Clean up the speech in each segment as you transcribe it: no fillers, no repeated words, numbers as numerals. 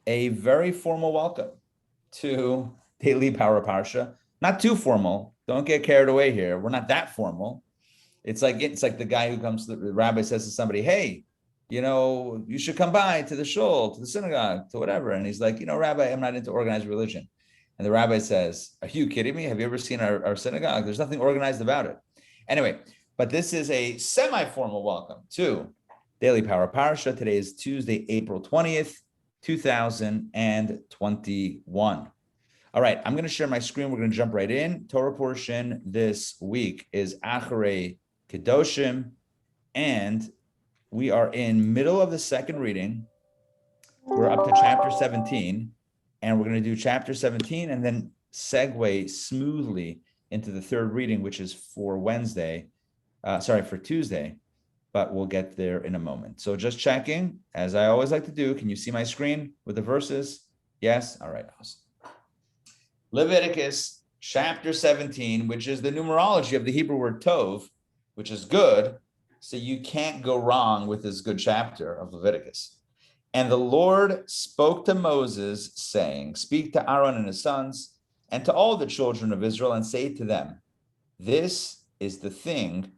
a very formal welcome to Daily Power Parsha. Not too formal. Don't get carried away here. We're not that formal. It's like the guy who comes to the rabbi says to somebody, hey, you should come by to the shul, to the synagogue, to whatever. And he's like, Rabbi, I'm not into organized religion. And the rabbi says, are you kidding me? Have you ever seen our synagogue? There's nothing organized about it. Anyway, but this is a semi-formal welcome to Daily Power Parsha. Today is Tuesday, April 20th, 2021. All right, I'm going to share my screen. We're going to jump right in. Torah portion this week is Acharei-Kedoshim, and we are in middle of the second reading. We're up to chapter 17, and we're going to do chapter 17 and then segue smoothly into the third reading, which is for Tuesday, but we'll get there in a moment. So just checking, as I always like to do, can you see my screen with the verses? Yes? All right, awesome. Leviticus chapter 17, which is the numerology of the Hebrew word tov, which is good. So you can't go wrong with this good chapter of Leviticus. And the Lord spoke to Moses, saying, speak to Aaron and his sons, and to all the children of Israel, and say to them, this is the thing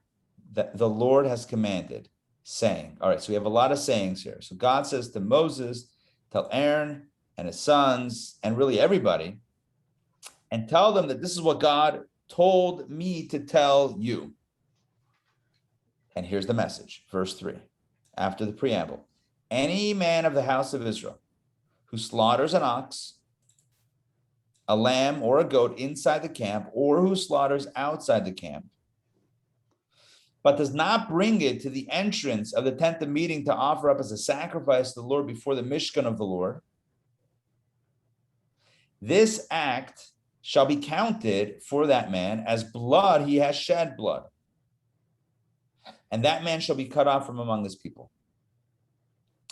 that the Lord has commanded, saying. All right, so we have a lot of sayings here. So God says to Moses, tell Aaron and his sons, and really everybody, and tell them that this is what God told me to tell you. And here's the message, verse 3, after the preamble. Any man of the house of Israel who slaughters an ox, a lamb, or a goat inside the camp, or who slaughters outside the camp, but does not bring it to the entrance of the tent of meeting to offer up as a sacrifice to the Lord before the Mishkan of the Lord, this act shall be counted for that man as blood he has shed blood. And that man shall be cut off from among his people.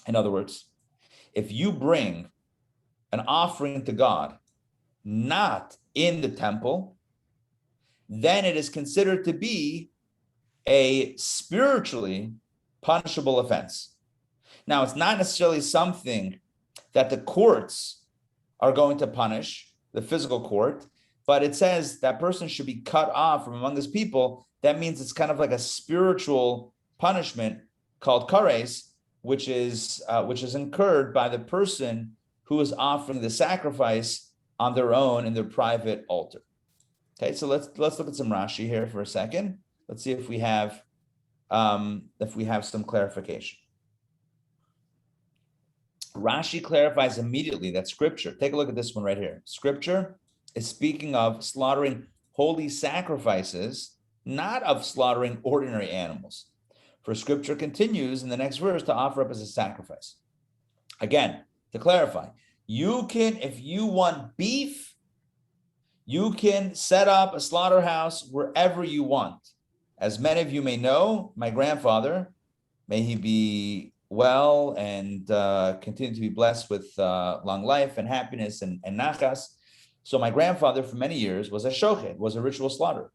In other words, if you bring an offering to God, not in the temple, then it is considered to be a spiritually punishable offense. Now, it's not necessarily something that the courts are going to punish, the physical court, but it says that person should be cut off from among his people. That means it's kind of like a spiritual punishment called kares, which is incurred by the person who is offering the sacrifice on their own in their private altar. Okay, so let's look at some Rashi here for a second. Let's see if we have some clarification. Rashi clarifies immediately that scripture, take a look at this one right here. Scripture is speaking of slaughtering holy sacrifices, not of slaughtering ordinary animals. For scripture continues in the next verse to offer up as a sacrifice. Again, to clarify, you can, if you want beef, you can set up a slaughterhouse wherever you want. As many of you may know, my grandfather, may he be well and continue to be blessed with long life and happiness and nachas. So my grandfather for many years was a shochet, was a ritual slaughterer.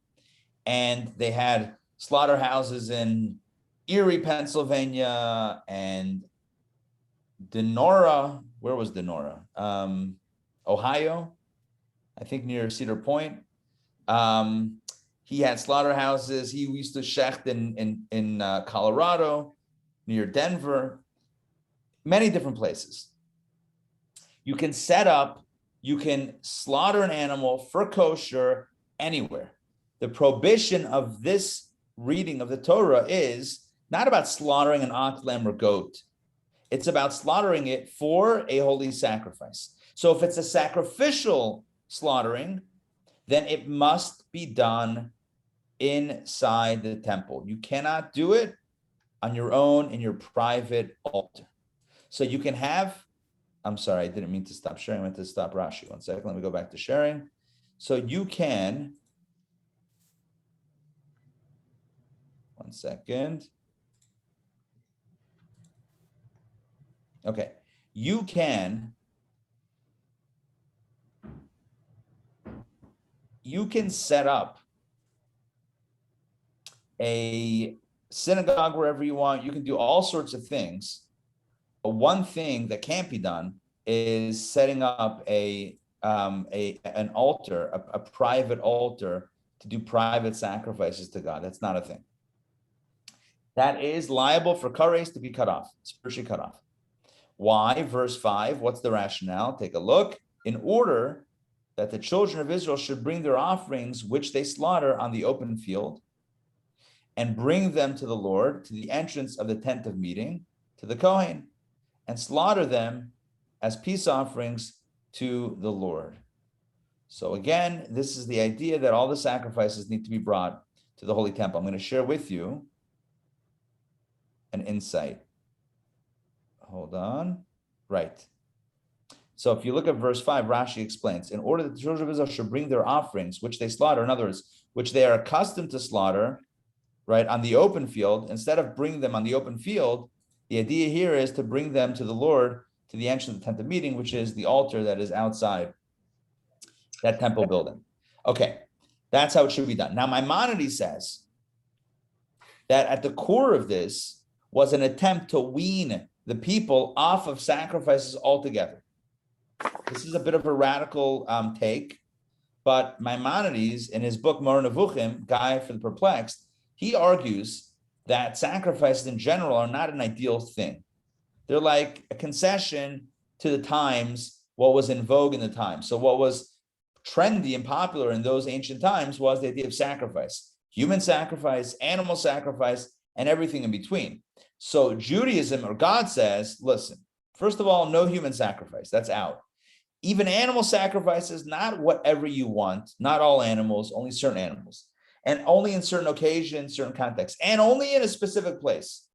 And they had slaughterhouses in Erie, Pennsylvania, and Denora. Where was Denora? Ohio, I think near Cedar Point. He had slaughterhouses. He used to shecht in Colorado, near Denver, many different places. You can set up, you can slaughter an animal for kosher anywhere. The prohibition of this reading of the Torah is not about slaughtering an ox, lamb, or goat. It's about slaughtering it for a holy sacrifice. So if it's a sacrificial slaughtering, then it must be done inside the temple. You cannot do it on your own in your private altar. So you can have, I'm sorry, I didn't mean to stop sharing. I meant to stop Rashi. 1 second, let me go back to sharing. So you can, 1 second. Okay, you can set up a synagogue wherever you want. You can do all sorts of things. But one thing that can't be done is setting up an altar, a private altar to do private sacrifices to God. That's not a thing. That is liable for kares to be cut off, spiritually cut off. Why? Verse 5, what's the rationale? Take a look. In order that the children of Israel should bring their offerings, which they slaughter on the open field, and bring them to the Lord, to the entrance of the tent of meeting, to the Kohen, and slaughter them as peace offerings to the Lord. So again, this is the idea that all the sacrifices need to be brought to the Holy Temple. I'm going to share with you an insight. Hold on. Right. So if you look at verse 5, Rashi explains, in order that the children of Israel should bring their offerings, which they slaughter, in other words, which they are accustomed to slaughter, right, on the open field, instead of bringing them on the open field, the idea here is to bring them to the Lord, to the entrance of the tent of meeting, which is the altar that is outside that temple building. Okay, that's how it should be done. Now, Maimonides says that at the core of this was an attempt to wean the people off of sacrifices altogether. This is a bit of a radical take, but Maimonides, in his book Moreh Nevuchim, Guide for the Perplexed, he argues that sacrifices in general are not an ideal thing. They're like a concession to the times, what was in vogue in the time. So what was trendy and popular in those ancient times was the idea of sacrifice, human sacrifice, animal sacrifice, and everything in between. So Judaism, or God, says, listen, first of all, no human sacrifice, that's out. Even animal sacrifices, not whatever you want, not all animals, only certain animals, and only in certain occasions, certain contexts, and only in a specific place.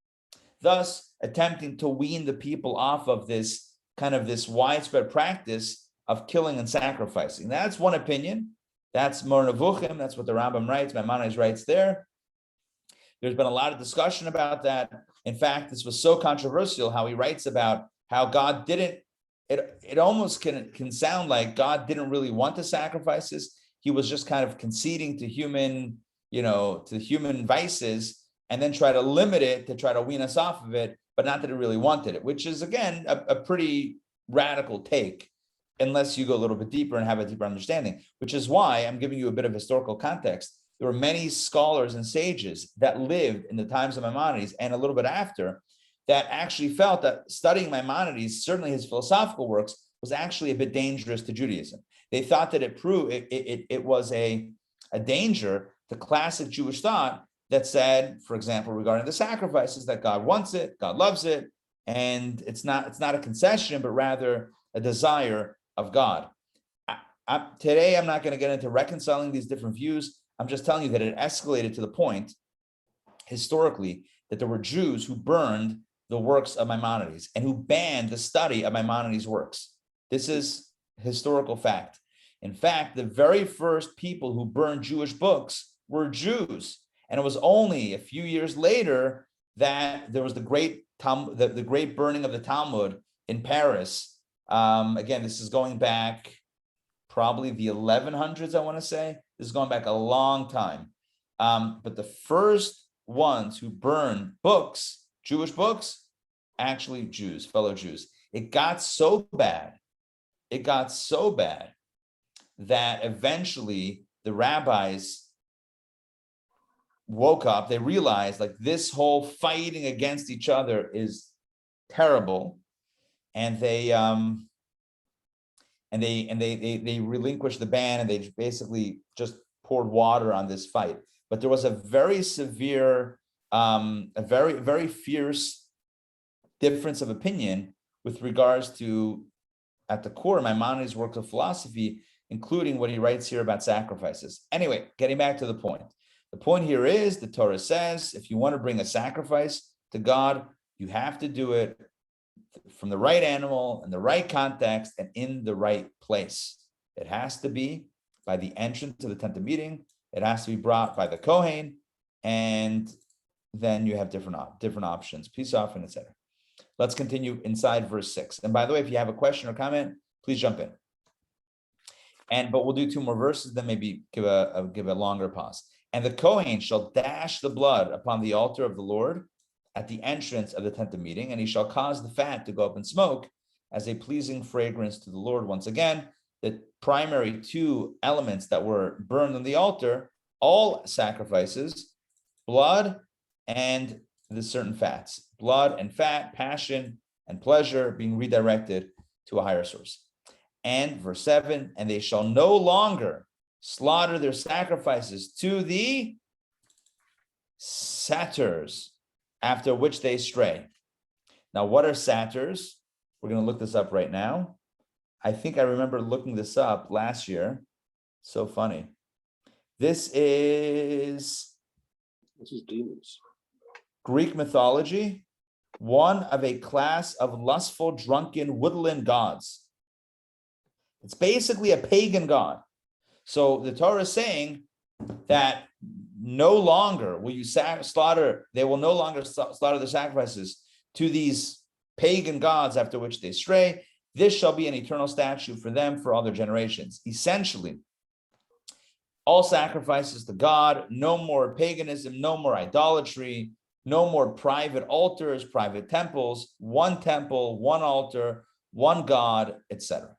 Thus, attempting to wean the people off of this kind of this widespread practice of killing and sacrificing. That's one opinion. That's Moreh Nevuchim. That's what the Rambam writes. Maimonides writes there. There's been a lot of discussion about that. In fact, this was so controversial how he writes about how God didn't. It almost can sound like God didn't really want the sacrifices. He was just kind of conceding to human vices, and then try to limit it to try to wean us off of it, but not that he really wanted it, which is, again, a pretty radical take, unless you go a little bit deeper and have a deeper understanding, which is why I'm giving you a bit of historical context. There were many scholars and sages that lived in the times of Maimonides and a little bit after that actually felt that studying Maimonides, certainly his philosophical works, was actually a bit dangerous to Judaism. They thought that it was a danger to classic Jewish thought that said, for example, regarding the sacrifices, that God wants it, God loves it, and it's not a concession, but rather a desire of God. Today, I'm not going to get into reconciling these different views. I'm just telling you that it escalated to the point, historically, that there were Jews who burned the works of Maimonides and who banned the study of Maimonides' works. This is historical fact. In fact, the very first people who burned Jewish books were Jews. And it was only a few years later that there was the great burning of the Talmud in Paris. Again, this is going back probably the 1100s, I want to say. This is going back a long time. But the first ones who burned books, Jewish books, actually Jews, fellow Jews. It got so bad that eventually the rabbis woke up. They realized, like, this whole fighting against each other is terrible, and they relinquished the ban, and they basically just poured water on this fight. But there was a very severe, a very fierce difference of opinion with regards to, at the core, Maimonides' works of philosophy, including what he writes here about sacrifices. Anyway, getting back to the point. The point here is, the Torah says, if you want to bring a sacrifice to God, you have to do it from the right animal, in the right context, and in the right place. It has to be by the entrance to the tent of meeting. It has to be brought by the Kohen, and then you have different options, peace offering, etc. Let's continue inside verse 6. And by the way, if you have a question or comment, please jump in. But we'll do two more verses, then maybe give a longer pause. And the Kohen shall dash the blood upon the altar of the Lord at the entrance of the tent of meeting, and he shall cause the fat to go up in smoke, as a pleasing fragrance to the Lord. Once again, the primary two elements that were burned on the altar, all sacrifices, blood and the certain fats, blood and fat, passion and pleasure being redirected to a higher source. And verse 7, and they shall no longer slaughter their sacrifices to the satyrs, after which they stray. Now, what are satyrs? We're going to look this up right now. I think I remember looking this up last year. So funny. This is demons. Greek mythology, one of a class of lustful, drunken, woodland gods. It's basically a pagan god. So the Torah is saying that no longer will you slaughter, they will no longer slaughter the sacrifices to these pagan gods after which they stray. This shall be an eternal statute for them for all their generations. Essentially, all sacrifices to God, no more paganism, no more idolatry, no more private altars, private temples, one temple, one altar, one God, etc.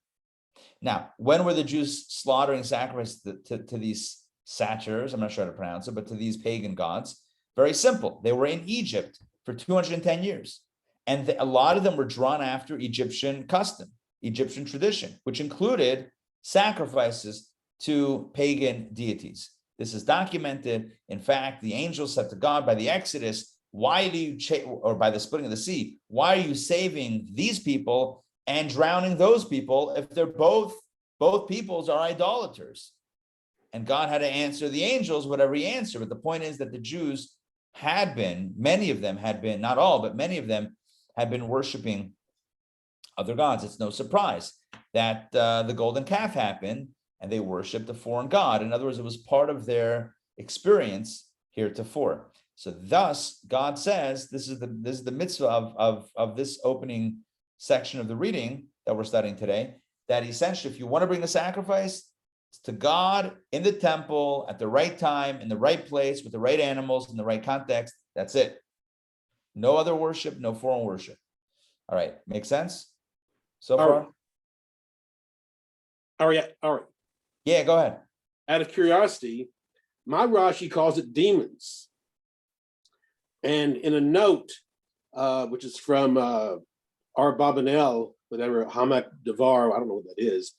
Now, when were the Jews slaughtering sacrifices to these satyrs? I'm not sure how to pronounce it, but to these pagan gods? Very simple. They were in Egypt for 210 years. And a lot of them were drawn after Egyptian custom, Egyptian tradition, which included sacrifices to pagan deities. This is documented. In fact, the angels said to God by the Exodus, why do you, or by the splitting of the sea, why are you saving these people and drowning those people if they're both peoples are idolaters? And God had to answer the angels whatever he answered. But the point is that the Jews had been, many of them had been, not all, but many of them had been worshiping other gods. It's no surprise that the golden calf happened and they worshiped a foreign god. In other words, it was part of their experience heretofore. So thus, God says, this is the mitzvah of this opening section of the reading that we're studying today, that essentially, if you want to bring a sacrifice, it's to God in the temple at the right time, in the right place, with the right animals, in the right context. That's it. No other worship, no foreign worship. All right, make sense so far? All right. Yeah, go ahead. Out of curiosity, my Rashi calls it demons. And in a note, which is from R. Babanel, whatever, Hamak Devar, I don't know what that is,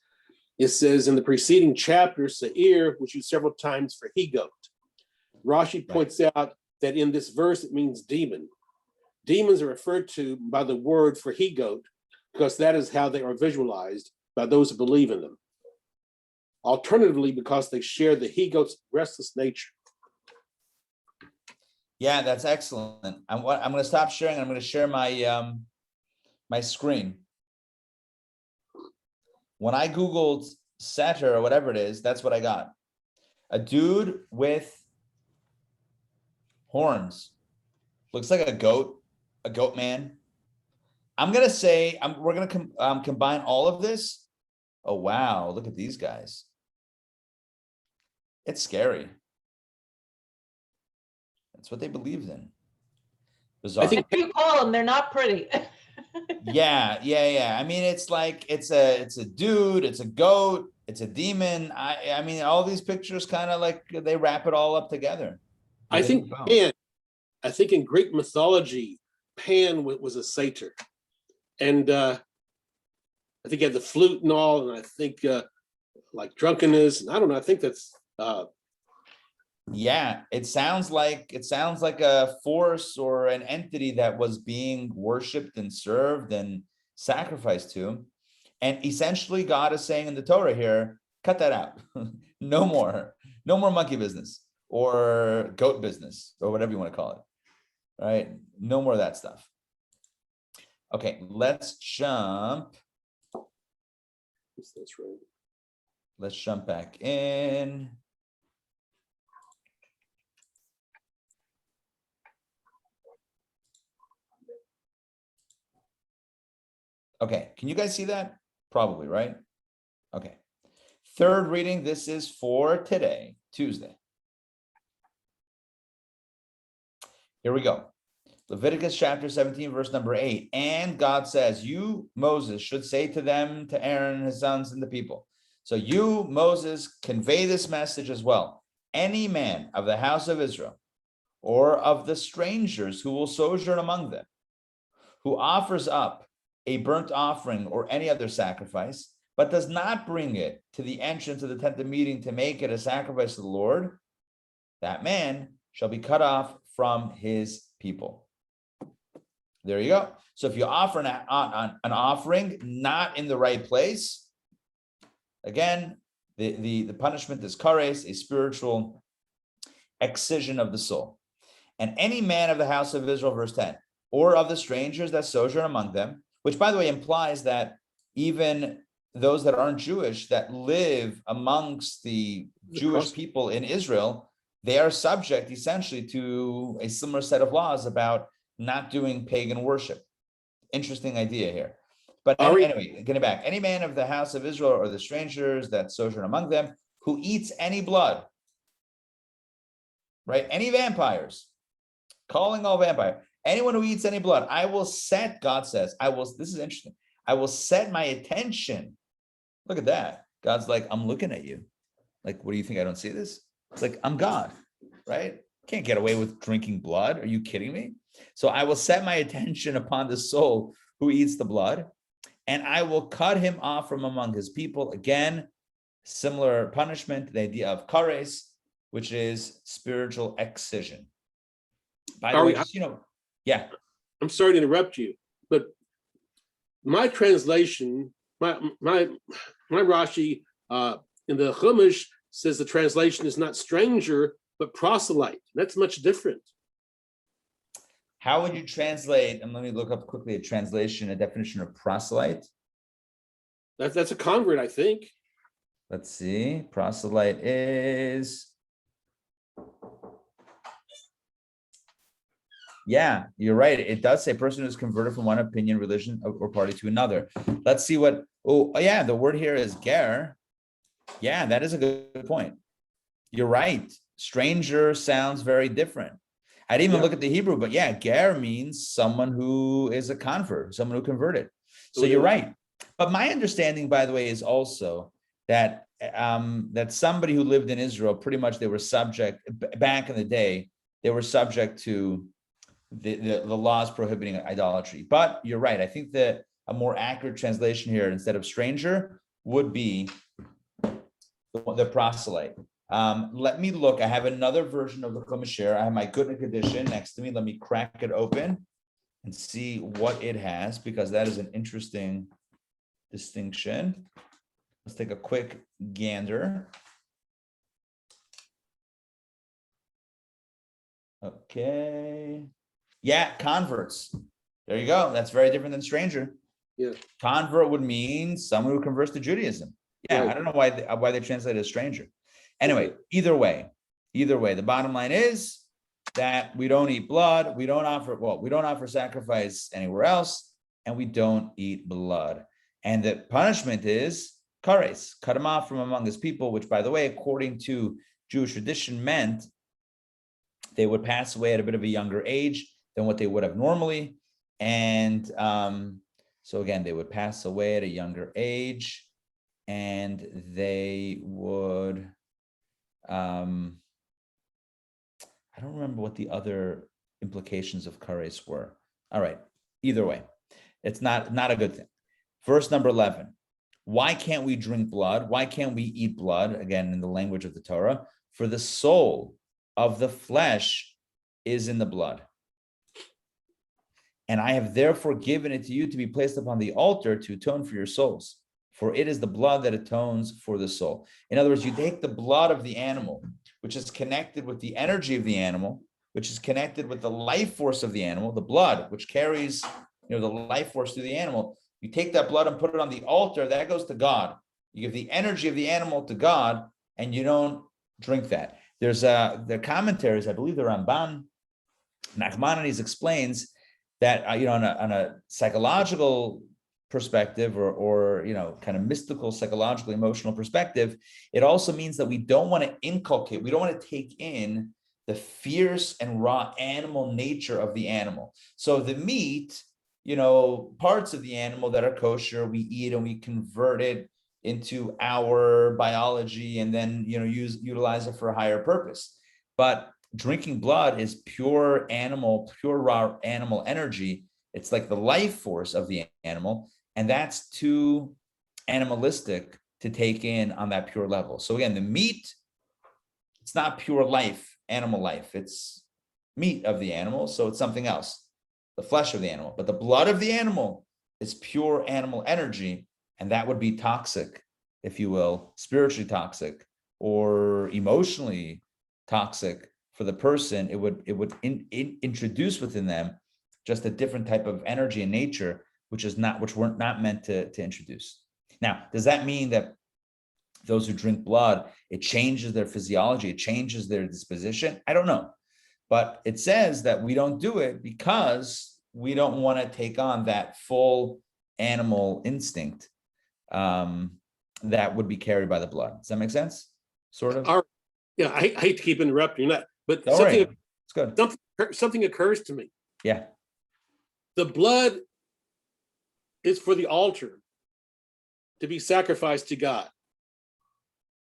it says in the preceding chapter, Seir was used several times for he-goat. Rashi points out that in this verse, it means demon. Demons are referred to by the word for he-goat because that is how they are visualized by those who believe in them. Alternatively, because they share the he-goat's restless nature. Yeah, that's excellent. I'm going to stop sharing. I'm going to share my my screen. When I Googled satyr or whatever it is, that's what I got. A dude with horns. Looks like a goat man. I'm going to say, we're going to combine all of this. Oh, wow. Look at these guys. It's scary. That's what they believed in. Bizarre. I think you call them, they're not pretty. Yeah. I mean, it's like it's a dude, it's a goat, it's a demon. I mean, all these pictures kind of like they wrap it all up together. I think in Greek mythology, Pan was a satyr, and I think he had the flute and all, and I think like drunkenness. And I don't know. I think that's. Yeah, it sounds like a force or an entity that was being worshipped and served and sacrificed to. And essentially God is saying in the Torah here, cut that out. No more monkey business or goat business or whatever you want to call it. Right? No more of that stuff. Okay, let's jump. That's right. Let's jump back in. Okay, can you guys see that? Probably, right? Okay. Third reading, this is for today, Tuesday. Here we go. Leviticus chapter 17, verse number 8. And God says, you, Moses, should say to them, to Aaron and his sons and the people. So you, Moses, convey this message as well. Any man of the house of Israel or of the strangers who will sojourn among them, who offers up a burnt offering or any other sacrifice, but does not bring it to the entrance of the tent of meeting to make it a sacrifice to the Lord, that man shall be cut off from his people. There you go. So if you offer an offering not in the right place, again, the punishment is kares, a spiritual excision of the soul. And any man of the house of Israel, verse 10, or of the strangers that sojourn among them, which by the way implies that even those that aren't Jewish that live amongst the Jewish people in Israel, they are subject essentially to a similar set of laws about not doing pagan worship. Interesting idea here. But anyway, getting back, any man of the house of Israel or the strangers that sojourn among them who eats any blood, right? Any vampires, calling all vampire, anyone who eats any blood, I will set, God says, this is interesting, I will set my attention. Look at that. God's like, I'm looking at you. Like, what do you think? I don't see this? It's like, I'm God, right? Can't get away with drinking blood. Are you kidding me? So I will set my attention upon the soul who eats the blood, and I will cut him off from among his people. Again, similar punishment, the idea of kares, which is spiritual excision. By the way, yeah. I'm sorry to interrupt you, but my translation, my Rashi in the Chumash says the translation is not stranger, but proselyte. That's much different. How would you translate, and let me look up quickly a definition of proselyte. That's a convert, I think. Let's see. Proselyte is, yeah, you're right. It does say person who's converted from one opinion, religion, or party to another. Let's see what, the word here is ger. Yeah, that is a good point. You're right. Stranger sounds very different. I didn't even look at the Hebrew, but yeah, ger means someone who is a convert, someone who converted. So you're right. But my understanding, by the way, is also that that somebody who lived in Israel, pretty much they were subject, back in the day, they were subject to the laws prohibiting idolatry. But you're right. I think that a more accurate translation here, instead of stranger, would be the proselyte. Let me look. I have another version of the Chumash here. I have my Gutnick edition next to me. Let me crack it open and see what it has, because that is an interesting distinction. Let's take a quick gander. Okay. Yeah, converts. There you go. That's very different than stranger. Yeah. Convert would mean someone who converts to Judaism. Yeah, right. I don't know why they translate it as stranger. Anyway, either way, the bottom line is that we don't eat blood. We don't offer sacrifice anywhere else, and we don't eat blood. And the punishment is kares, cut him off from among his people, which, by the way, according to Jewish tradition, meant they would pass away at a bit of a younger age than what they would have normally. And so again, they would pass away at a younger age, and they would, I don't remember what the other implications of kares were. All right, either way, it's not a good thing. Verse number 11, why can't we drink blood? Why can't we eat blood? Again, in the language of the Torah, for the soul of the flesh is in the blood. And I have therefore given it to you to be placed upon the altar to atone for your souls. For it is the blood that atones for the soul. In other words, you take the blood of the animal, which is connected with the energy of the animal, which is connected with the life force of the animal, the blood, which carries, the life force through the animal. You take that blood and put it on the altar, that goes to God. You give the energy of the animal to God, and you don't drink that. There's the commentaries, I believe the Ramban, Nachmanides explains that on a psychological perspective or kind of mystical, psychological, emotional perspective, it also means that we don't want to inculcate, we don't want to take in the fierce and raw animal nature of the animal. So the meat, parts of the animal that are kosher, we eat and we convert it into our biology and then, utilize it for a higher purpose. But drinking blood is pure raw animal energy. It's like the life force of the animal. And that's too animalistic to take in on that pure level. So again, the meat, it's not pure life, animal life. It's meat of the animal. So it's something else, the flesh of the animal. But the blood of the animal is pure animal energy. And that would be toxic, if you will, spiritually toxic or emotionally toxic for the person. It would introduce within them just a different type of energy and nature, which we're not meant to introduce. Now, does that mean that those who drink blood, it changes their physiology, it changes their disposition? I don't know. But it says that we don't do it because we don't want to take on that full animal instinct that would be carried by the blood. Does that make sense? Sort of? I hate to keep interrupting that, but It's good. Something occurs to me. Yeah. The blood is for the altar to be sacrificed to God.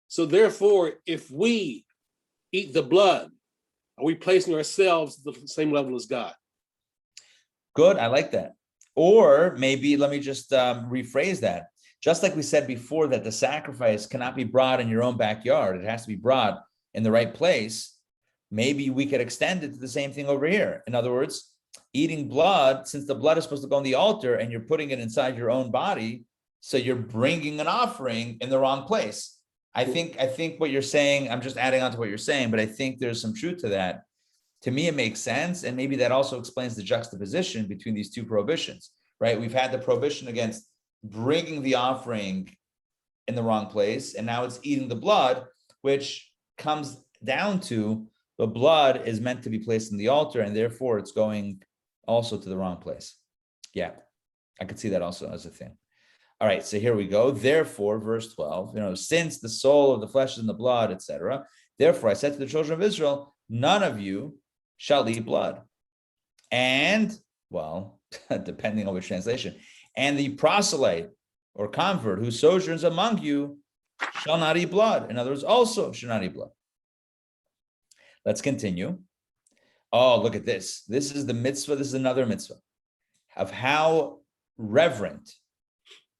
So therefore, if we eat the blood, are we placing ourselves at the same level as God? Good, I like that. Or maybe let me just rephrase that. Just like we said before that the sacrifice cannot be brought in your own backyard, it has to be brought in the right place. Maybe we could extend it to the same thing over here. In other words, eating blood, since the blood is supposed to go on the altar and you're putting it inside your own body, so you're bringing an offering in the wrong place. I think what you're saying, I'm just adding on to what you're saying, but I think there's some truth to that. To me, it makes sense. And maybe that also explains the juxtaposition between these two prohibitions, right? We've had the prohibition against bringing the offering in the wrong place, and now it's eating the blood, which comes down to the blood is meant to be placed in the altar, and therefore it's going also to the wrong place. Yeah, I could see that also as a thing. All right, so here we go. Therefore, verse 12, since the soul of the flesh is in the blood, etc. Therefore, I said to the children of Israel, none of you shall eat blood. And, well, depending on which translation, and the proselyte or convert who sojourns among you shall not eat blood. In other words, also shall not eat blood. Let's continue. Oh, look at this. This is the mitzvah. This is another mitzvah of how reverent,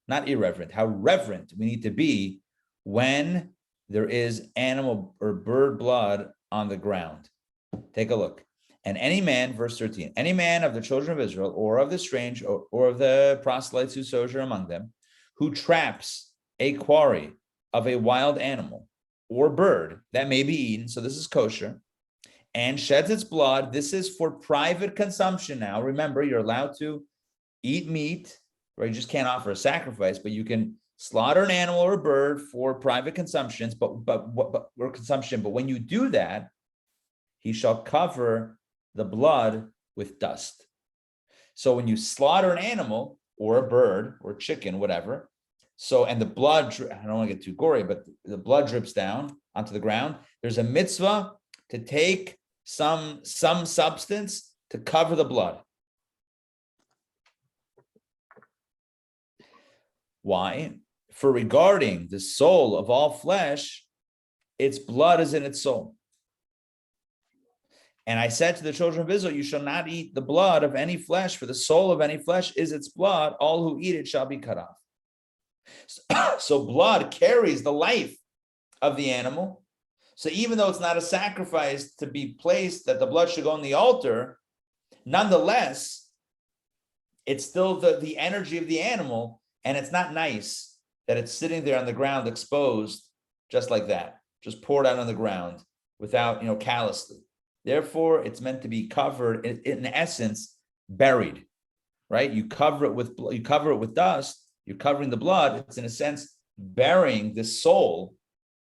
not irreverent, how reverent we need to be when there is animal or bird blood on the ground. Take a look. And any man, verse 13, any man of the children of Israel or of the strange or of the proselytes who sojourn among them, who traps a quarry of a wild animal or bird that may be eaten, so this is kosher, and sheds its blood, this is for private consumption now. Remember, you're allowed to eat meat, right? You just can't offer a sacrifice, but you can slaughter an animal or a bird for private consumptions, but when you do that, he shall cover the blood with dust. So when you slaughter an animal or a bird or chicken, whatever, and the blood, I don't want to get too gory, but the blood drips down onto the ground, there's a mitzvah to take some substance to cover the blood. Why? For regarding the soul of all flesh, its blood is in its soul. And I said to the children of Israel, you shall not eat the blood of any flesh, for the soul of any flesh is its blood. All who eat it shall be cut off. So blood carries the life of the animal. So even though it's not a sacrifice to be placed, that the blood should go on the altar, nonetheless, it's still the energy of the animal, and it's not nice that it's sitting there on the ground exposed just like that, just poured out on the ground without, callously. Therefore, it's meant to be covered, in essence, buried, right? You cover it with dust. You're covering the blood. It's in a sense burying the soul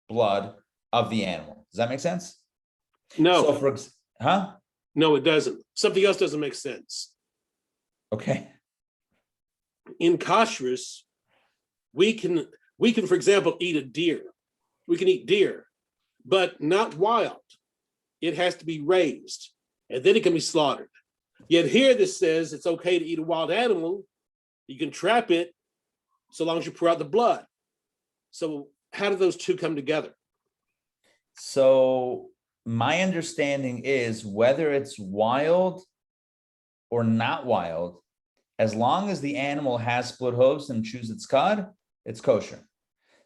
blood of the animal. Does that make sense? No. So No, it doesn't. Something else doesn't make sense. Okay. In kashrus, we can, for example, eat a deer. We can eat deer, but not wild. it has to be raised, and then it can be slaughtered. Yet here this says it's okay to eat a wild animal. You can trap it so long as you pour out the blood. So how do those two come together? So my understanding is whether it's wild or not wild, as long as the animal has split hooves and chews its cud, it's kosher.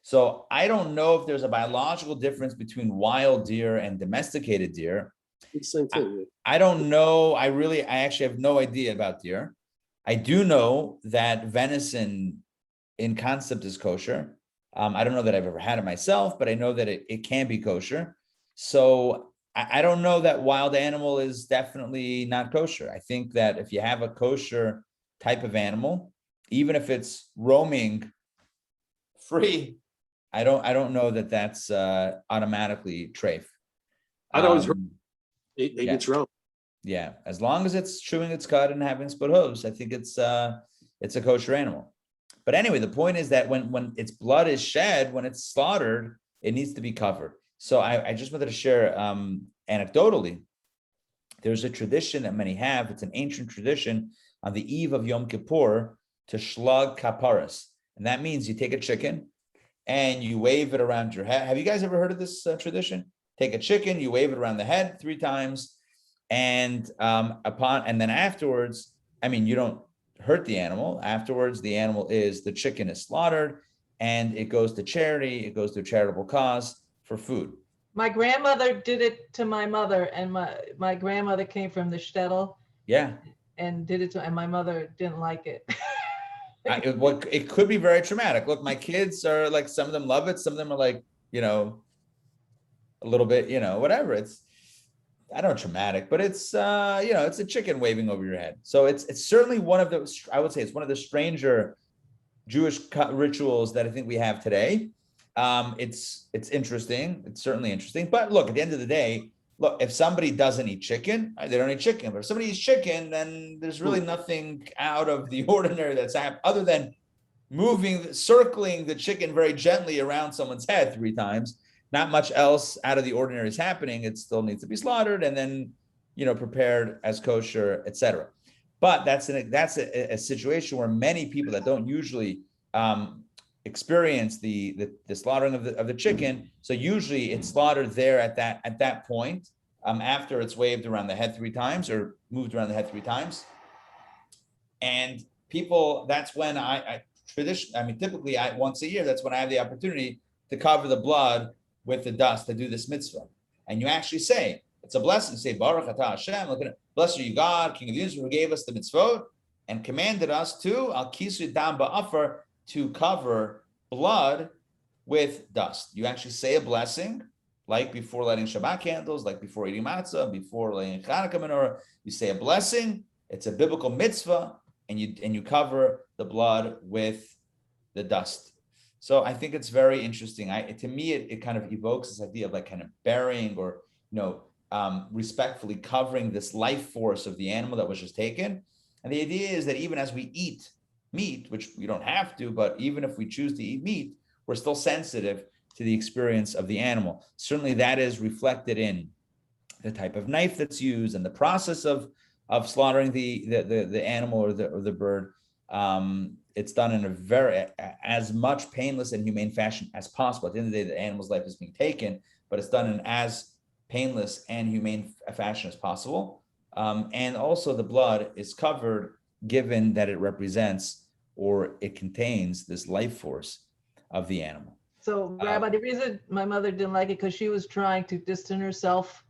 So I don't know if there's a biological difference between wild deer and domesticated deer. It's the same thing. I don't know. I actually have no idea about deer. I do know that venison in concept is kosher. I don't know that I've ever had it myself, but I know that it can be kosher. So I don't know that wild animal is definitely not kosher. I think that if you have a kosher type of animal, even if it's roaming free, I don't know that that's automatically treif. I'd always heard it's wrong. Yeah, as long as it's chewing its cud and having split hooves, I think it's a kosher animal. But anyway, the point is that when its blood is shed, when it's slaughtered, it needs to be covered. So I just wanted to share anecdotally, there's a tradition that many have. It's an ancient tradition on the eve of Yom Kippur to shlug kaparas. And that means you take a chicken and you wave it around your head. Have you guys ever heard of this tradition? Take a chicken, you wave it around the head 3 times. And then afterwards, you don't hurt the animal. Afterwards, the chicken is slaughtered and it goes to charity. It goes to a charitable cause for food. My grandmother did it to my mother, and my grandmother came from the shtetl. Yeah. And did it to, and my mother didn't like it. It could be very traumatic. Look, my kids are like, some of them love it. Some of them are like, a little bit, whatever. I don't know, traumatic, but it's it's a chicken waving over your head. So it's certainly one of the, I would say it's one of the stranger Jewish rituals that I think we have today. It's interesting. It's certainly interesting. But look, at the end of the day, if somebody doesn't eat chicken, they don't eat chicken. But if somebody eats chicken, then there's really nothing out of the ordinary that's happened other than circling the chicken very gently around someone's head 3 times. Not much else out of the ordinary is happening. It still needs to be slaughtered and then, prepared as kosher, etc. But that's a situation where many people that don't usually experience the slaughtering of the chicken. So usually it's slaughtered there at that point after it's waved around the head 3 times or moved around the head 3 times. And people, that's when typically once a year, that's when I have the opportunity to cover the blood with the dust to do this mitzvah. And you actually say, it's a blessing. Say, Baruch atah Hashem, blessed are you God, King of the universe, who gave us the mitzvot and commanded us to, al kisri dam ba'afar, to cover blood with dust. You actually say a blessing, like before lighting Shabbat candles, like before eating matzah, before lighting Chanukah menorah. You say a blessing. It's a biblical mitzvah, and you cover the blood with the dust. So I think it's very interesting. To me, it kind of evokes this idea of like kind of burying or respectfully covering this life force of the animal that was just taken. And the idea is that even as we eat meat, which we don't have to, but even if we choose to eat meat, we're still sensitive to the experience of the animal. Certainly that is reflected in the type of knife that's used and the process of slaughtering the animal or the bird. It's done in a very as much painless and humane fashion as possible. At the end of the day, the animal's life is being taken, but it's done in as painless and humane fashion as possible. And also the blood is covered, given that it represents or it contains this life force of the animal. So, Rabbi, the reason my mother didn't like it because she was trying to distance herself,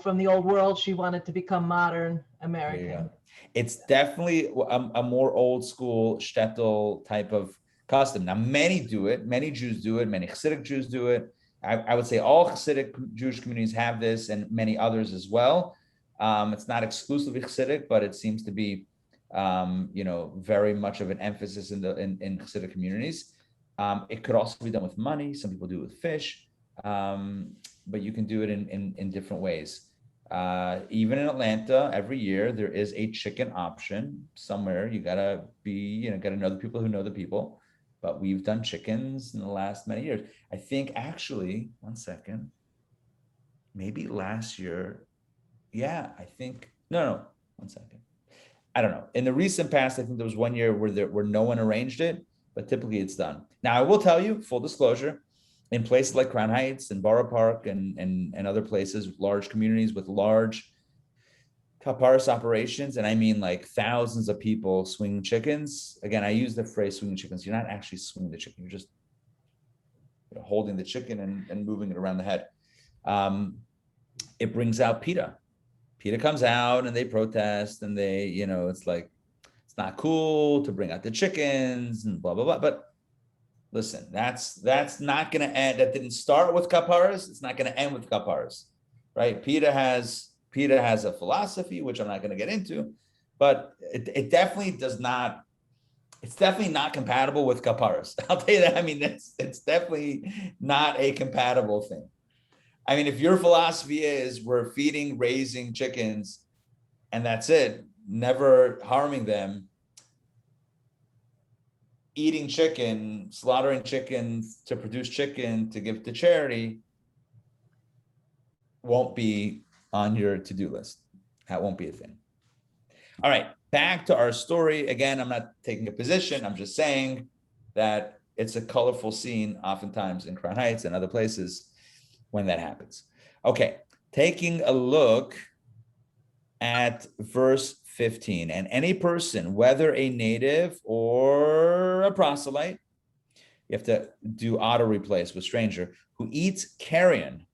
from the old world. She wanted to become modern American. It's definitely a more old school shtetl type of custom. Now, many do it. Many Jews do it. Many Hasidic Jews do it. I would say all Hasidic Jewish communities have this, and many others as well. It's not exclusively Hasidic, but it seems to be, very much of an emphasis in Hasidic communities. It could also be done with money. Some people do it with fish, but you can do it in different ways. Even in Atlanta, every year there is a chicken option somewhere. You gotta know the people who know the people. But we've done chickens in the last many years. I think actually, one second. maybe last year. Yeah, I think, no, 1 second. I don't know. In the recent past, I think there was 1 year where no one arranged it, but typically it's done. Now, I will tell you, full disclosure, in places like Crown Heights and Borough Park and other places, large communities with large kaparis operations, and I mean like thousands of people swinging chickens. Again, I use the phrase swinging chickens. You're not actually swinging the chicken. You're just holding the chicken and moving it around the head. It brings out PETA. PETA comes out and they protest and they, it's like, it's not cool to bring out the chickens and blah, blah, blah. But listen, that's not going to end. That didn't start with kaparas. It's not going to end with kaparas, right? PETA has a philosophy, which I'm not going to get into, but it definitely does not. It's definitely not compatible with kaparas. I'll tell you that. I mean, it's definitely not a compatible thing. I mean, if your philosophy is we're feeding, raising chickens, and that's it, never harming them, eating chicken, slaughtering chickens to produce chicken to give to charity, won't be on your to-do list. That won't be a thing. All right, back to our story. Again, I'm not taking a position. I'm just saying that it's a colorful scene oftentimes in Crown Heights and other places when that happens. Okay, taking a look at verse 15. And any person, whether a native or a proselyte, you have to do auto replace with stranger, who eats carrion,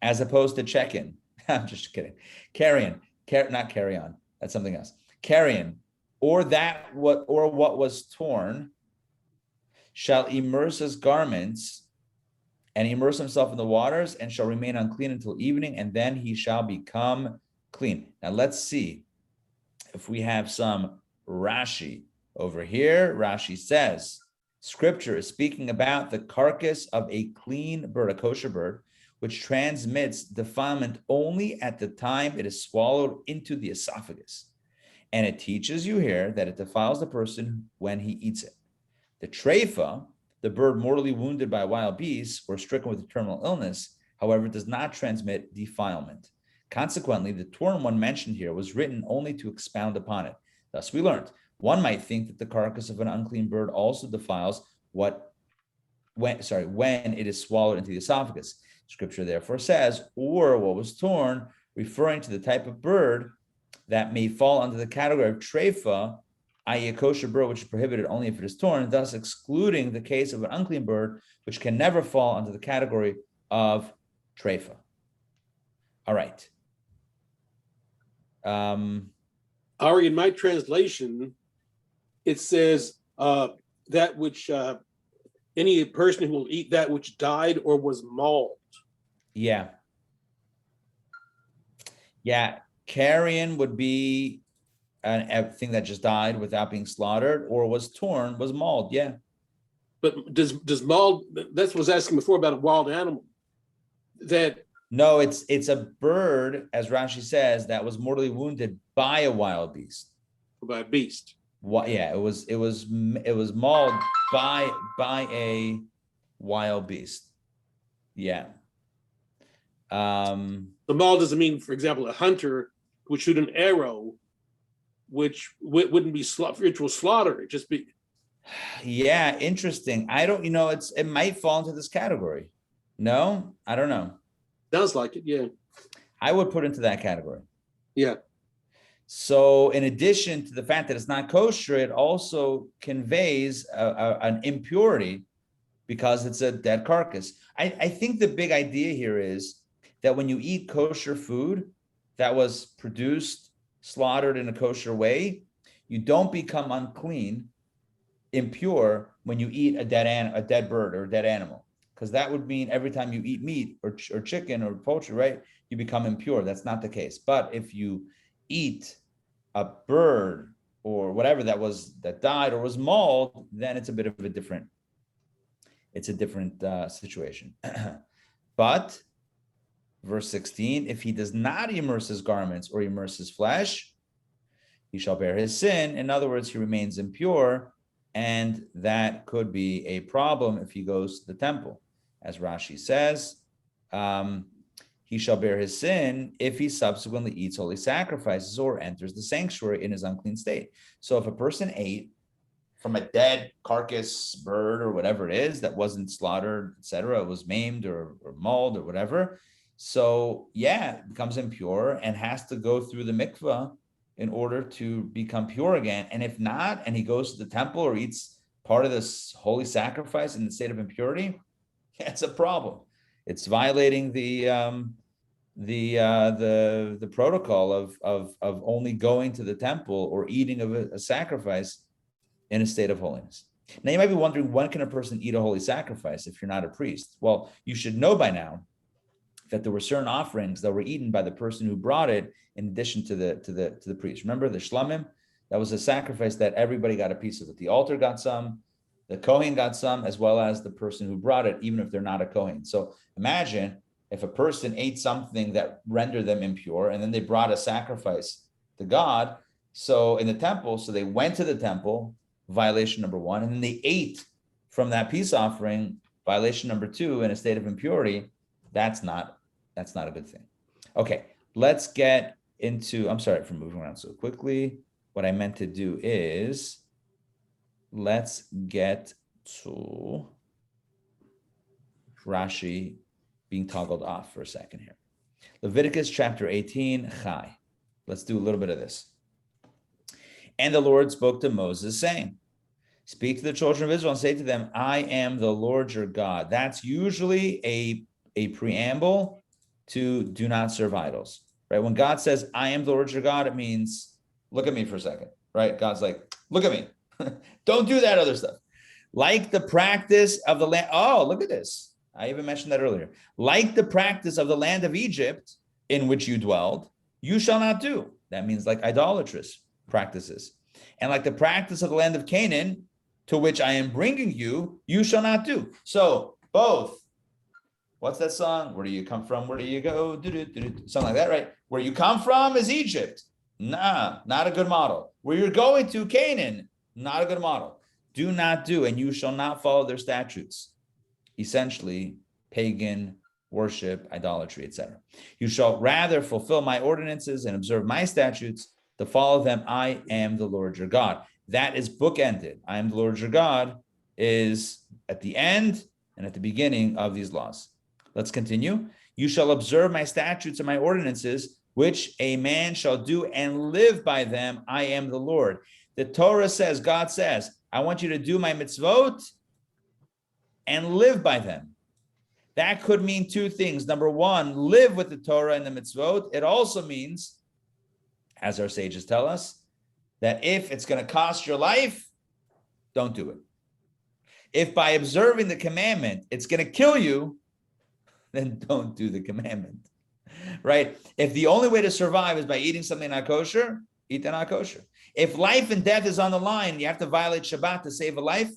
as opposed to check-in. I'm just kidding. Carrion, not carry on. That's something else. Carrion, or what was torn, shall immerse his garments and immerse himself in the waters and shall remain unclean until evening, and then he shall become clean. Now let's see if we have some Rashi over here. Rashi says, Scripture is speaking about the carcass of a clean bird, a kosher bird, which transmits defilement only at the time it is swallowed into the esophagus. And it teaches you here that it defiles the person when he eats it. The treifa, the bird mortally wounded by wild beasts or stricken with a terminal illness, however, does not transmit defilement. Consequently, the torn one mentioned here was written only to expound upon it. Thus we learned, one might think that the carcass of an unclean bird also defiles when it is swallowed into the esophagus. Scripture therefore says, or what was torn, referring to the type of bird that may fall under the category of treifa, i.e. a kosher bird which is prohibited only if it is torn, thus excluding the case of an unclean bird which can never fall under the category of treifa. All right. Ari, in my translation, it says that which any person who will eat that which died or was mauled. Yeah. Carrion would be everything that just died without being slaughtered or was torn, was mauled. Yeah. But does mauled, that's what I was asking before about a wild animal. No, it's a bird, as Rashi says, that was mortally wounded by a wild beast. By a beast. Yeah, it was mauled by a wild beast. Yeah. The maul doesn't mean, for example, a hunter would shoot an arrow, which wouldn't be ritual slaughter. It just be. Yeah, interesting. I don't, it might fall into this category. No, I don't know. Sounds like it, yeah. I would put into that category. Yeah. So in addition to the fact that it's not kosher, it also conveys an impurity because it's a dead carcass. I think the big idea here is that when you eat kosher food that was produced, slaughtered in a kosher way, you don't become unclean, impure when you eat a dead bird or a dead animal. Because that would mean every time you eat meat or chicken or poultry, right, you become impure. That's not the case. But if you eat a bird or whatever that died or was mauled, then it's a bit of a different situation. But verse 16, if he does not immerse his garments or immerse his flesh, he shall bear his sin. In other words, he remains impure, and that could be a problem if he goes to the temple. as Rashi says, he shall bear his sin if he subsequently eats holy sacrifices or enters the sanctuary in his unclean state. So if a person ate from a dead carcass, bird, or whatever it is that wasn't slaughtered, etc., it was maimed or mauled or whatever, so yeah, it becomes impure and has to go through the mikvah in order to become pure again. And if not, and he goes to the temple or eats part of this holy sacrifice in the state of impurity, that's a problem. It's violating the protocol of only going to the temple or eating of a sacrifice in a state of holiness. Now you might be wondering, when can a person eat a holy sacrifice if you're not a priest? Well, you should know by now that there were certain offerings that were eaten by the person who brought it in addition to the priest. Remember the shlamim? That was a sacrifice that everybody got a piece of it. The altar got some, the Kohen got some, as well as the person who brought it, even if they're not a Kohen. So imagine if a person ate something that rendered them impure, and then they brought a sacrifice to God. So in the temple, so they went to the temple, violation number one, and then they ate from that peace offering, violation number two, in a state of impurity. That's not a good thing. Okay, let's get into, I'm sorry for moving around so quickly. What I meant to do is, let's get to Rashi being toggled off for a second here. Leviticus chapter 18, Chai. Let's do a little bit of this. And the Lord spoke to Moses, saying, speak to the children of Israel and say to them, I am the Lord your God. That's usually a preamble to do not serve idols, right? When God says, I am the Lord your God, it means, look at me for a second, right? God's like, look at me. Don't do that other stuff. Like the practice of the land. Oh, look at this. I even mentioned that earlier. Like the practice of the land of Egypt in which you dwelled, you shall not do. That means like idolatrous practices. And like the practice of the land of Canaan, to which I am bringing you, you shall not do. So both. What's that song? Where do you come from? Where do you go? Something like that, right? Where you come from is Egypt. Nah, not a good model. Where you're going to, Canaan, not a good model. Do not do, and you shall not follow their statutes. Essentially, pagan worship, idolatry, etc. You shall rather fulfill my ordinances and observe my statutes. To follow them, I am the Lord your God. That is bookended. I am the Lord your God is at the end and at the beginning of these laws. Let's continue. You shall observe my statutes and my ordinances, which a man shall do and live by them. I am the Lord. The Torah says, God says, I want you to do my mitzvot and live by them. That could mean two things. Number one, live with the Torah and the mitzvot. It also means, as our sages tell us, that if it's going to cost your life, don't do it. If by observing the commandment, it's going to kill you, then don't do the commandment, right? If the only way to survive is by eating something not kosher, eat the not kosher. If life and death is on the line, you have to violate Shabbat to save a life,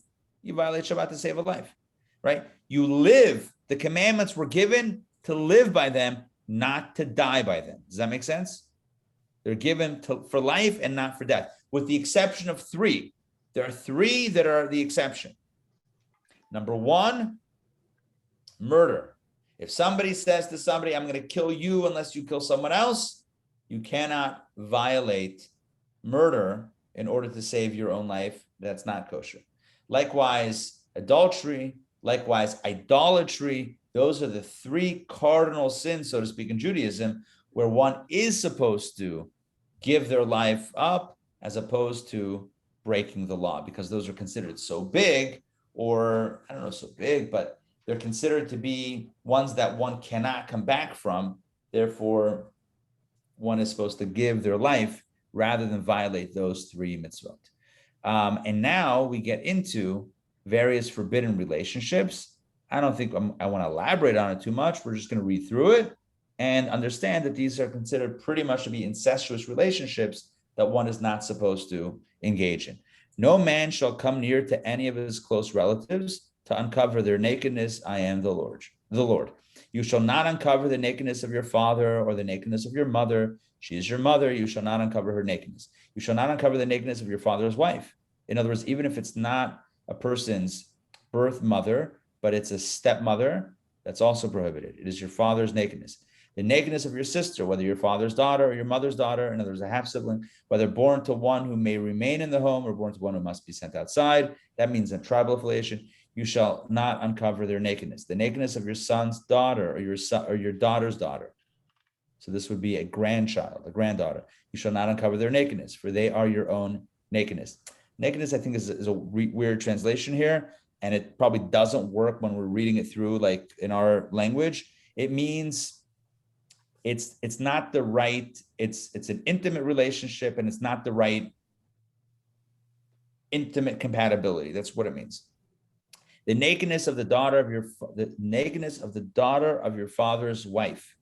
you violate Shabbat to save a life, right? You live, the commandments were given to live by them, not to die by them. Does that make sense? They're given for life and not for death, with the exception of three. There are three that are the exception. Number one, murder. If somebody says to somebody, I'm going to kill you unless you kill someone else, you cannot violate murder in order to save your own life. That's not kosher. Likewise, adultery, likewise, idolatry. Those are the three cardinal sins, so to speak, in Judaism, where one is supposed to give their life up as opposed to breaking the law, because those are considered so big, or I don't know, so big, but they're considered to be ones that one cannot come back from. Therefore, one is supposed to give their life rather than violate those three mitzvot. And now we get into various forbidden relationships. I don't think I want to elaborate on it too much. We're just going to read through it and understand that these are considered pretty much to be incestuous relationships that one is not supposed to engage in. No man shall come near to any of his close relatives to uncover their nakedness. I am the Lord. You shall not uncover the nakedness of your father or the nakedness of your mother. She is your mother. You shall not uncover her nakedness. You shall not uncover the nakedness of your father's wife. In other words, even if it's not a person's birth mother, but it's a stepmother, That's also prohibited. It is your father's nakedness. The nakedness of your sister, whether your father's daughter or your mother's daughter, in other words, a half-sibling, whether born to one who may remain in the home or born to one who must be sent outside, that means a tribal affiliation, you shall not uncover their nakedness. The nakedness of your son's daughter or your son or your daughter's daughter. So this would be a grandchild, a granddaughter. You shall not uncover their nakedness, for they are your own nakedness. Nakedness, I think, is a weird translation here, and it probably doesn't work when we're reading it through, like in our language. It means it's not the right, it's an intimate relationship, and it's not the right intimate compatibility. That's what it means. The nakedness of the daughter of your father's wife,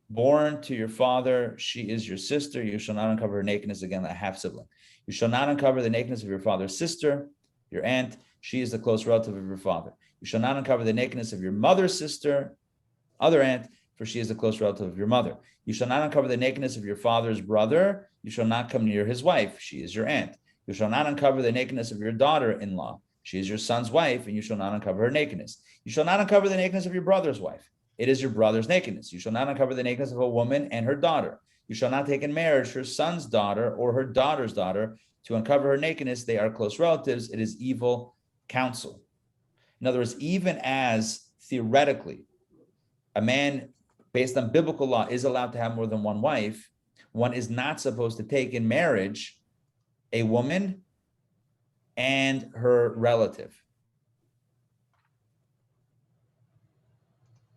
born to your father, she is your sister. You shall not uncover her nakedness, again, a half sibling. You shall not uncover the nakedness of your father's sister, your aunt. She is the close relative of your father. You shall not uncover the nakedness of your mother's sister, other aunt, for she is the close relative of your mother. You shall not uncover the nakedness of your father's brother. You shall not come near his wife. She is your aunt. You shall not uncover the nakedness of your daughter-in-law. She is your son's wife, and you shall not uncover her nakedness. You shall not uncover the nakedness of your brother's wife. It is your brother's nakedness. You shall not uncover the nakedness of a woman and her daughter. You shall not take in marriage her son's daughter or her daughter's daughter to uncover her nakedness. They are close relatives. It is evil counsel. In other words, even as theoretically a man, based on biblical law, is allowed to have more than one wife, one is not supposed to take in marriage a woman and her relative,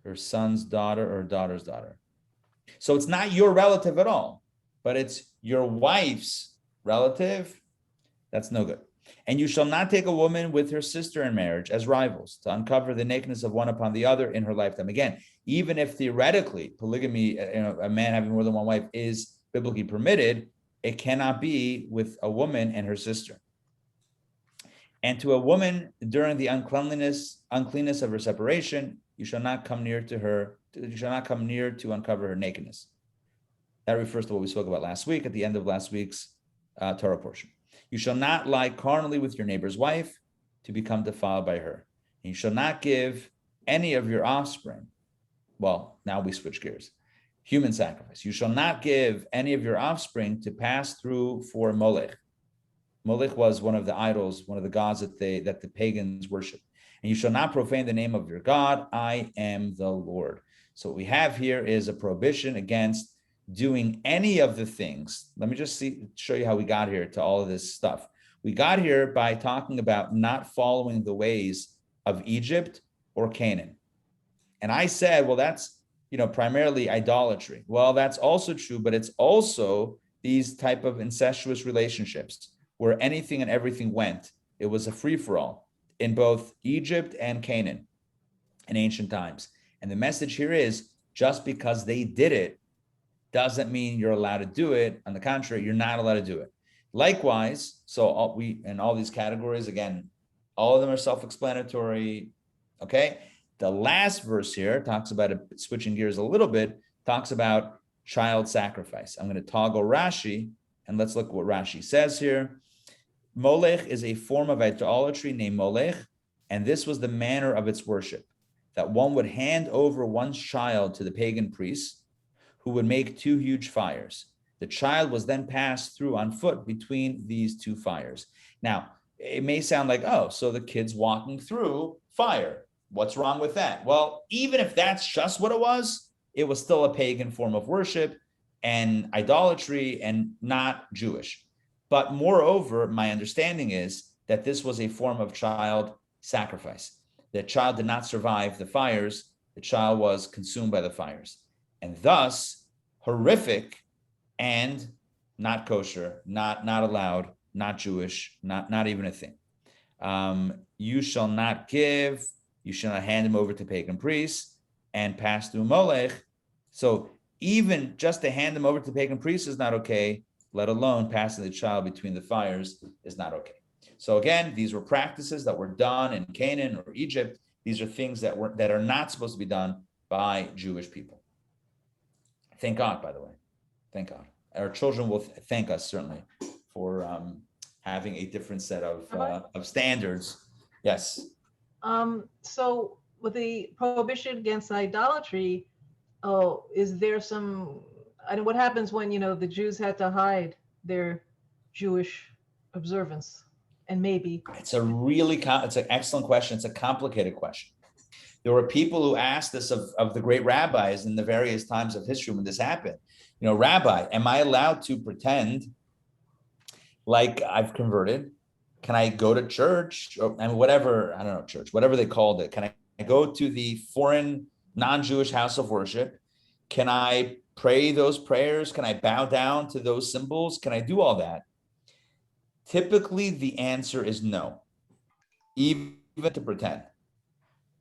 her son's daughter or daughter's daughter. So it's not your relative at all, but it's your wife's relative. That's no good. And you shall not take a woman with her sister in marriage as rivals to uncover the nakedness of one upon the other in her lifetime. Again, even if theoretically polygamy, a man having more than one wife, is biblically permitted, it cannot be with a woman and her sister. And to a woman during the uncleanness of her separation, you shall not come near to her. You shall not come near to uncover her nakedness. That refers to what we spoke about last week at the end of last week's Torah portion. You shall not lie carnally with your neighbor's wife to become defiled by her. And you shall not give any of your offspring. Well, now we switch gears. Human sacrifice. You shall not give any of your offspring to pass through for Molech. Molech was one of the idols, one of the gods that the pagans worship. And you shall not profane the name of your God. I am the Lord. So what we have here is a prohibition against doing any of the things. Let me just show you how we got here to all of this stuff. We got here by talking about not following the ways of Egypt or Canaan. And I said, well, that's, primarily idolatry. Well, that's also true, but it's also these type of incestuous relationships where anything and everything went. It was a free-for-all in both Egypt and Canaan in ancient times. And the message here is, just because they did it doesn't mean you're allowed to do it. On the contrary, you're not allowed to do it. Likewise, so all these categories, again, all of them are self-explanatory, okay? The last verse here talks about it, switching gears a little bit, talks about child sacrifice. I'm going to toggle Rashi, and let's look what Rashi says here. Molech is a form of idolatry named Molech, and this was the manner of its worship, that one would hand over one's child to the pagan priests, who would make two huge fires. The child was then passed through on foot between these two fires. Now, it may sound like, oh, so the kid's walking through fire. What's wrong with that? Well, even if that's just what it was still a pagan form of worship and idolatry and not Jewish. But moreover, my understanding is that this was a form of child sacrifice. The child did not survive the fires. The child was consumed by the fires. And thus, horrific and not kosher, not allowed, not Jewish, not even a thing. You shall not give, you shall not hand him over to pagan priests and pass through Molech. So even just to hand him over to pagan priests is not okay, let alone passing the child between the fires is not okay. So again, these were practices that were done in Canaan or Egypt. These are things that are not supposed to be done by Jewish people. Thank God, by the way. Thank God. Our children will thank us certainly for having a different set of standards. Yes. So with the prohibition against idolatry, oh, is there some, I mean, what happens when, the Jews had to hide their Jewish observance? And maybe. It's it's an excellent question. It's a complicated question. There were people who asked this of the great rabbis in the various times of history when this happened. Rabbi, am I allowed to pretend like I've converted? Can I go to church and whatever, I don't know, church, whatever they called it? Can I go to the foreign non-Jewish house of worship? Can I pray those prayers? Can I bow down to those symbols? Can I do all that? Typically, the answer is no, even to pretend.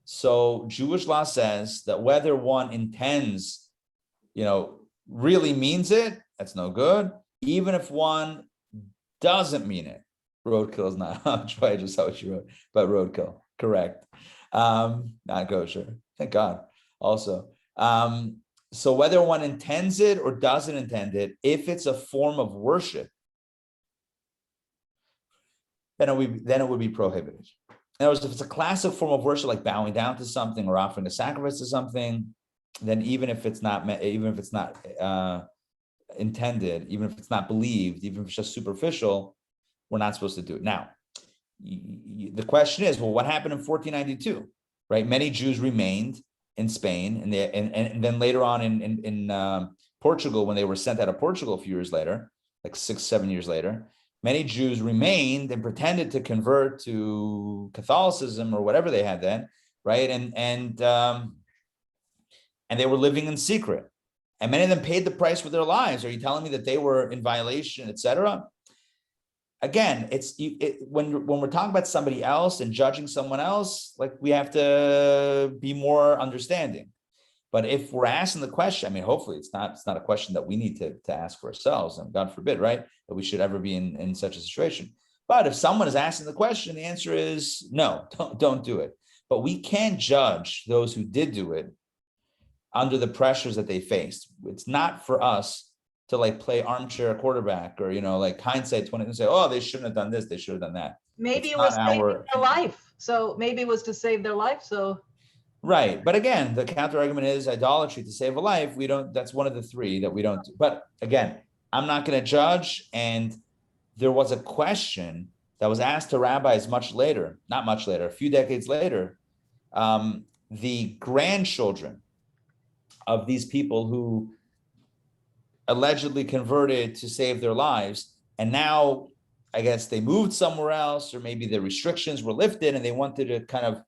So Jewish law says that whether one intends, really means it, that's no good. Even if one doesn't mean it, roadkill is not. I just saw what you wrote, but roadkill, correct. Not kosher. Thank God. Also, so whether one intends it or doesn't intend it, if it's a form of worship, then it would be prohibited. In other words, if it's a classic form of worship, like bowing down to something or offering a sacrifice to something, then even if it's not intended, even if it's not believed, even if it's just superficial, we're not supposed to do it. Now, the question is, well, what happened in 1492? Right? Many Jews remained in Spain, and then later on in Portugal, when they were sent out of Portugal a few years later, like 6-7 years later, many Jews remained and pretended to convert to Catholicism or whatever they had then, right? And they were living in secret, and many of them paid the price with their lives. Are you telling me that they were in violation, etc.? Again, when we're talking about somebody else and judging someone else, like, we have to be more understanding. But if we're asking the question, I mean, hopefully it's not a question that we need to ask for ourselves, and God forbid, right, that we should ever be in such a situation. But if someone is asking the question, the answer is no, don't do it. But we can't judge those who did do it under the pressures that they faced. It's not for us to like play armchair quarterback or, like hindsight 20 and say, oh, they shouldn't have done this, they should have done that. Maybe it was saving their life. So maybe it was to save their life. So right. But again, the counter argument is idolatry to save a life. That's one of the three that we don't do. But again, I'm not going to judge. And there was a question that was asked to rabbis a few decades later. The grandchildren of these people who allegedly converted to save their lives, and now I guess they moved somewhere else, or maybe the restrictions were lifted and they wanted to kind of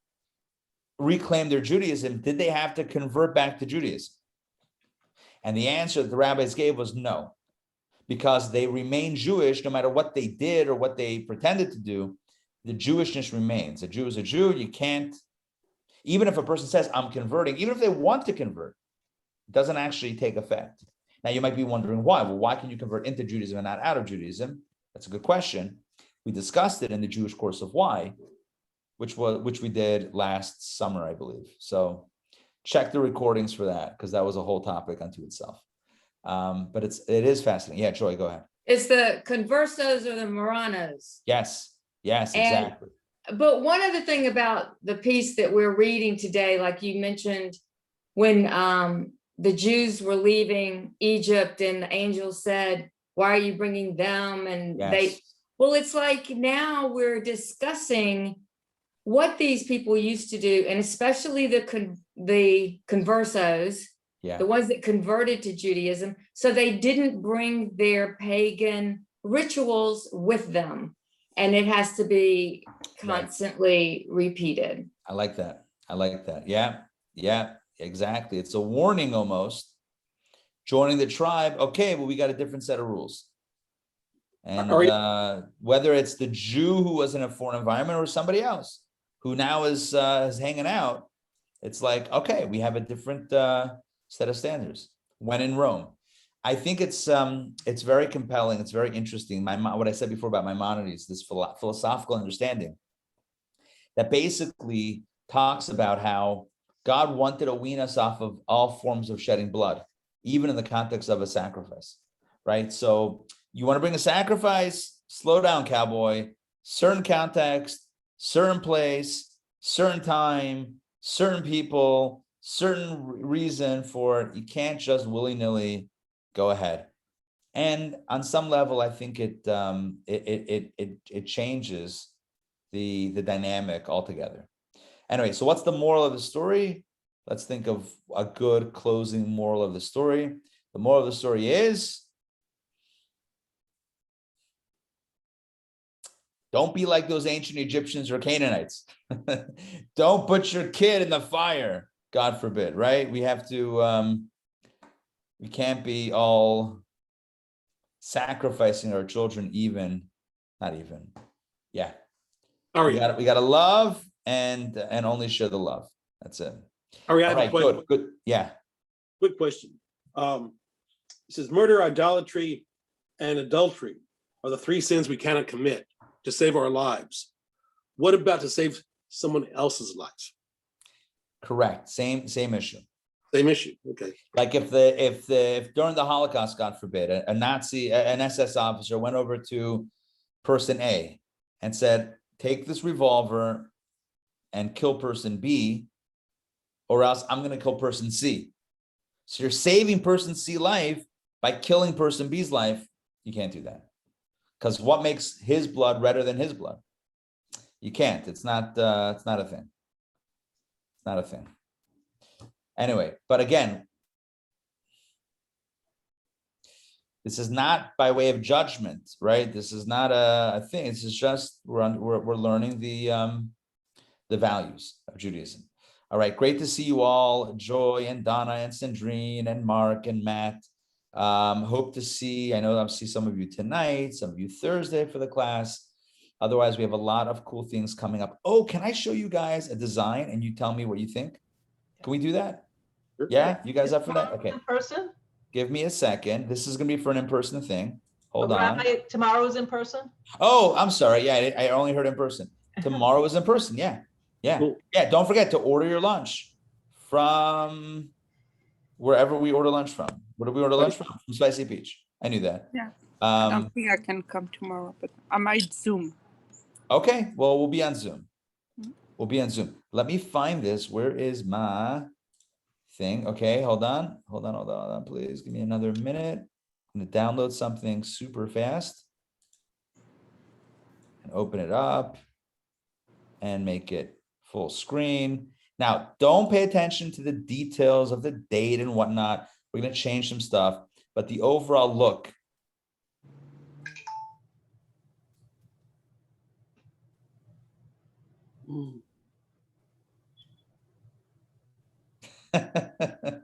reclaim their Judaism. Did they have to convert back to Judaism? And the answer that the rabbis gave was no, because they remain Jewish no matter what they did or what they pretended to do. The Jewishness remains. A Jew is a Jew. You can't, even if a person says, I'm converting, even if they want to convert, it doesn't actually take effect. Now, you might be wondering why. Well, why can you convert into Judaism and not out of Judaism? That's a good question. We discussed it in the Jewish Course of Why, which we did last summer, I believe. So check the recordings for that, because that was a whole topic unto itself. But it is fascinating. Yeah, Joy, go ahead. It's the conversos or the moranos. Yes, exactly. But one other thing about the piece that we're reading today, like you mentioned, when the Jews were leaving Egypt and the angel said, why are you bringing them? And yes. It's like now we're discussing what these people used to do, and especially the conversos, the ones that converted to Judaism, so they didn't bring their pagan rituals with them, and it has to be constantly repeated. I like that. Yeah, exactly. It's a warning almost. Joining the tribe, okay, well, we got a different set of rules. And whether it's the Jew who was in a foreign environment or somebody else who now is hanging out, it's like, okay, we have a different set of standards when in Rome. I think it's very compelling. It's very interesting. What I said before about Maimonides, this philosophical understanding that basically talks about how God wanted to wean us off of all forms of shedding blood, even in the context of a sacrifice, right? So you want to bring a sacrifice, slow down, cowboy, certain context, certain place, certain time, certain people, certain reason for it. You can't just willy-nilly go ahead. And on some level, I think it changes the dynamic altogether. Anyway, so what's the moral of the story? Let's think of a good closing moral of the story. The moral of the story is, don't be like those ancient Egyptians or Canaanites. Don't put your kid in the fire, God forbid, right? We have to, we can't be all sacrificing our children not even. Yeah. We gotta love and only share the love. That's it. All right, good. Yeah. Quick question. It says murder, idolatry, and adultery are the 3 sins we cannot commit to save our lives. What about to save someone else's life? Correct. Same issue. Same issue. Okay. Like if during the Holocaust, God forbid, a Nazi, an SS officer went over to person A and said, take this revolver and kill person B, or else I'm going to kill person C. So you're saving person C life by killing person B's life. You can't do that. Because what makes his blood redder than his blood? You can't. It's not a thing. It's not a thing. Anyway, but again, this is not by way of judgment, right? This is not a thing. This is just we're learning the values of Judaism. All right, great to see you all, Joy and Donna and Sandrine and Mark and Matt. Hope to see. I know I'll see some of you tonight, some of you Thursday for the class. Otherwise, we have a lot of cool things coming up. Oh, can I show you guys a design and you tell me what you think? Can we do that? Yeah, you guys up for that? Okay. In person? Give me a second. This is going to be for an in-person thing. Hold on. Rabbi, tomorrow is in person? Oh, I'm sorry. Yeah, I only heard in person. Tomorrow is in person. Yeah. Yeah. Cool. Yeah. Don't forget to order your lunch from wherever we order lunch from. Where do we order lunch from? From Spicy Peach. I knew that. Yeah. I don't think I can come tomorrow, but I might Zoom. Okay. Well, we'll be on Zoom. We'll be on Zoom. Let me find this. Where is my thing? Okay, hold on, please. Give me another minute. I'm gonna download something super fast and open it up and make it full screen. Now, don't pay attention to the details of the date and whatnot. We're gonna change some stuff, but the overall look.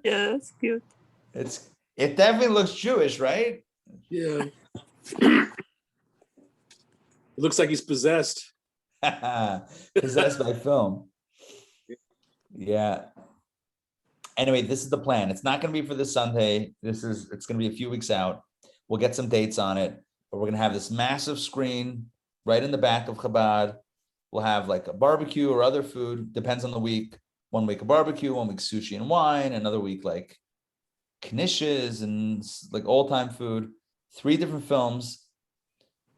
Yeah, that's cute. It definitely looks Jewish, right? Yeah. It looks like he's possessed. Possessed by film. Yeah. Anyway, this is the plan. It's not going to be for this Sunday. It's going to be a few weeks out. We'll get some dates on it, but we're going to have this massive screen right in the back of Chabad. We'll have like a barbecue or other food, depends on the week. 1 week of barbecue, 1 week sushi and wine, another week like knishes and like old-time food. 3 different films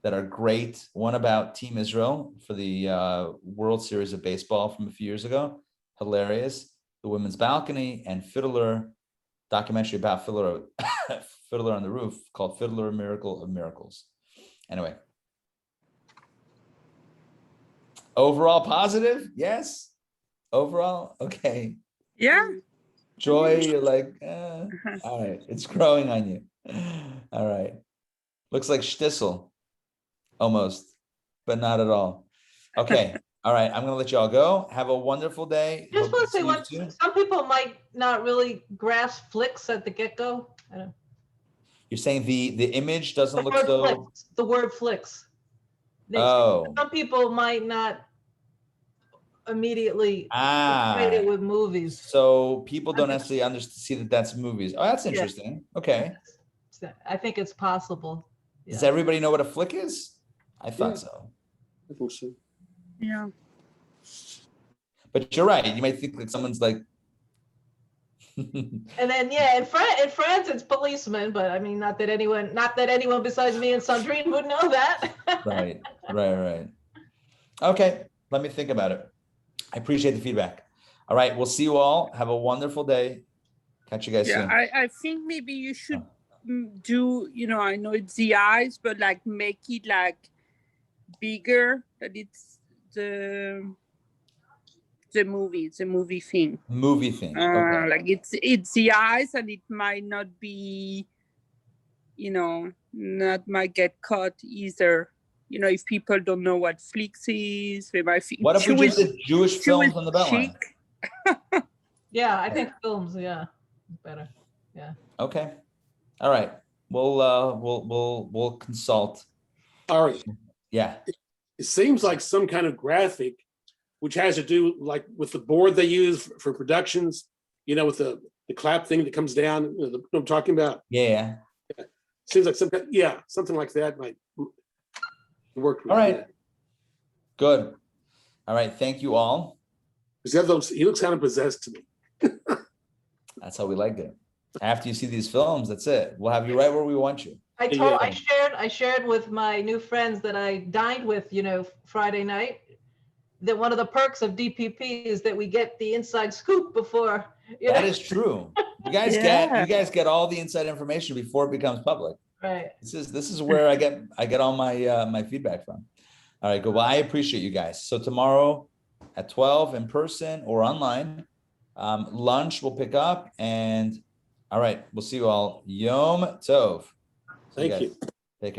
that are great. One about Team Israel for the World Series of Baseball from a few years ago. Hilarious. The Women's Balcony and Fiddler, documentary about Fiddler on the Roof called Fiddler, a Miracle of Miracles. Anyway. Overall positive? Yes. Overall, okay. Yeah. Joy, you're like, all right, it's growing on you. All right. Looks like Shtisel, almost, but not at all. Okay. All right. I'm going to let you all go. Have a wonderful day. Just Hope want to to say see one, you soon. some people might not really grasp flicks at the get-go. I don't know. You're saying the image doesn't The look word so. flicks, the word flicks. Oh. Some people might not immediately equate it with movies. So people don't necessarily see that that's movies. Oh, that's interesting. Yeah. Okay. I think it's possible. Yeah. Does everybody know what a flick is? I thought so. I think so. Yeah. But you're right. You might think that someone's like. And then in France it's policemen, but I mean, not that anyone besides me and Sandrine would know that. Right. Okay. Let me think about it. I appreciate the feedback. All right, we'll see you all. Have a wonderful day. Catch you guys Yeah, soon. I think maybe you should do, I know it's the eyes, but like make it like bigger, that it's the movie thing. Movie thing. Okay. Like it's the eyes, and it might not be, not might get caught either. If people don't know what Flix is, they might think What if we just did Jewish films on the Beltline? Yeah, I think films, yeah, better. Yeah. Okay. All right. We'll consult. All right. Yeah. It seems like some kind of graphic, which has to do like with the board they use for productions, with the clap thing that comes down, what I'm talking about. Yeah. Seems like something like that might work. All right. Good. All right. Thank you all. Because he looks kind of possessed to me. That's how we like it. After you see these films, that's it. We'll have you right where we want you. I shared with my new friends that I dined with, Friday night, that one of the perks of DPP is that we get the inside scoop before. That is true. You guys get all the inside information before it becomes public. Right. This is where I get all my my feedback from. All right, good. Well, I appreciate you guys. So tomorrow at 12 in person or online, lunch will pick up, and all right, we'll see you all. Yom Tov. Thank you.